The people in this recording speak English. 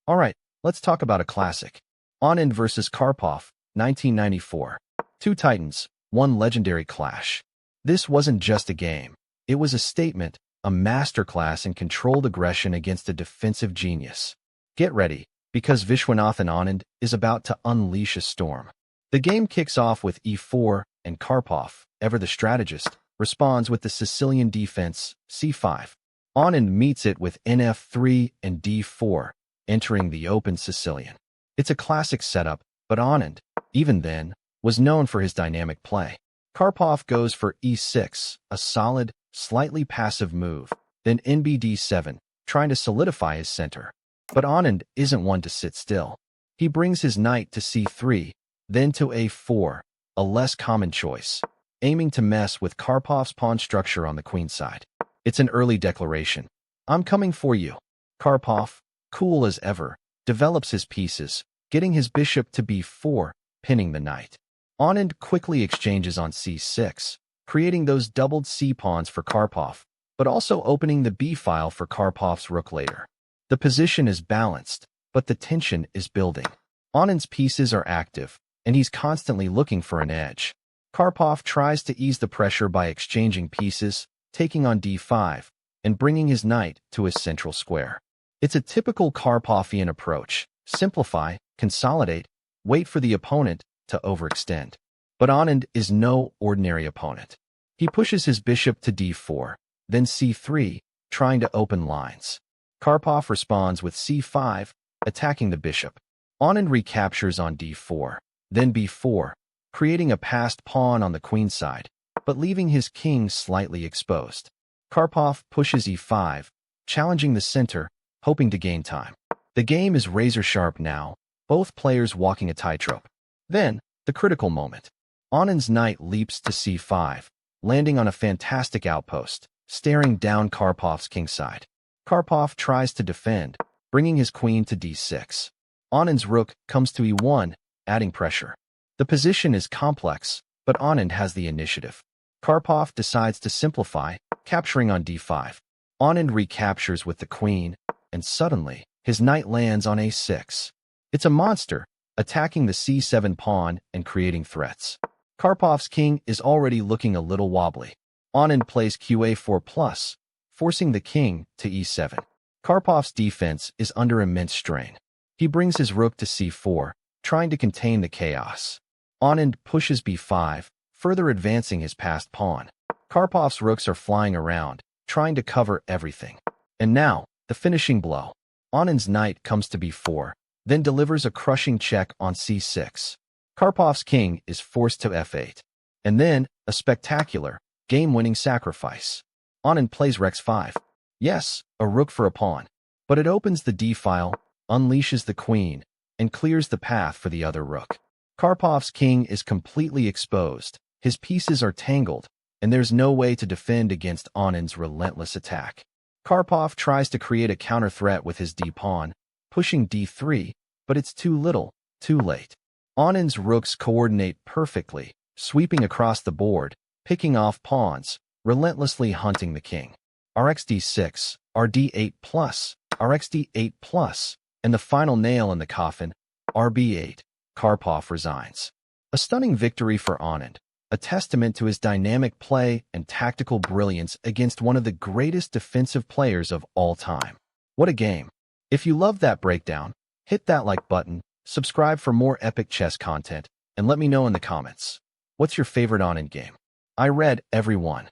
Alright, let's talk about a classic. Anand vs Karpov, 1994. Two titans, one legendary clash. This wasn't just a game. It was a statement, a masterclass in controlled aggression against a defensive genius. Get ready, because Viswanathan Anand is about to unleash a storm. The game kicks off with e4, and Karpov, ever the strategist, responds with the Sicilian Defense, c5. Anand meets it with nf3 and d4, entering the open Sicilian. It's a classic setup, but Anand, even then, was known for his dynamic play. Karpov goes for e6, a solid, slightly passive move, then nbd7, trying to solidify his center. But Anand isn't one to sit still. He brings his knight to c3, then to a4, a less common choice, aiming to mess with Karpov's pawn structure on the queen side. It's an early declaration. I'm coming for you. Karpov, cool as ever, develops his pieces, getting his bishop to b4, pinning the knight. Anand quickly exchanges on c6, creating those doubled c-pawns for Karpov, but also opening the b-file for Karpov's rook later. The position is balanced, but the tension is building. Anand's pieces are active, and he's constantly looking for an edge. Karpov tries to ease the pressure by exchanging pieces, taking on d5, and bringing his knight to his central square. It's a typical Karpovian approach: simplify, consolidate, wait for the opponent to overextend. But Anand is no ordinary opponent. He pushes his bishop to d4, then c3, trying to open lines. Karpov responds with c5, attacking the bishop. Anand recaptures on d4, then b4, creating a passed pawn on the queen side, but leaving his king slightly exposed. Karpov pushes e5, challenging the center, hoping to gain time. The game is razor-sharp now, both players walking a tightrope. Then, the critical moment. Anand's knight leaps to c5, landing on a fantastic outpost, staring down Karpov's kingside. Karpov tries to defend, bringing his queen to d6. Anand's rook comes to e1, adding pressure. The position is complex, but Anand has the initiative. Karpov decides to simplify, capturing on d5. Anand recaptures with the queen, and suddenly, his knight lands on a6. It's a monster, attacking the c7 pawn and creating threats. Karpov's king is already looking a little wobbly. Anand plays qa4+, forcing the king to e7. Karpov's defense is under immense strain. He brings his rook to c4, trying to contain the chaos. Anand pushes b5, further advancing his passed pawn. Karpov's rooks are flying around, trying to cover everything. And now, the finishing blow. Anand's knight comes to b4, then delivers a crushing check on c6. Karpov's king is forced to f8. And then, a spectacular, game-winning sacrifice. Anand plays rex5. Yes, a rook for a pawn. But it opens the d-file, unleashes the queen, and clears the path for the other rook. Karpov's king is completely exposed, his pieces are tangled, and there's no way to defend against Anand's relentless attack. Karpov tries to create a counter-threat with his d-pawn, pushing d3, but it's too little, too late. Anand's rooks coordinate perfectly, sweeping across the board, picking off pawns, relentlessly hunting the king. Rxd6, rd8+, rxd8+, and the final nail in the coffin, rb8. Karpov resigns. A stunning victory for Anand, a testament to his dynamic play and tactical brilliance against one of the greatest defensive players of all time. What a game. If you loved that breakdown, hit that like button, subscribe for more epic chess content, and let me know in the comments. What's your favorite Anand game? I read every one.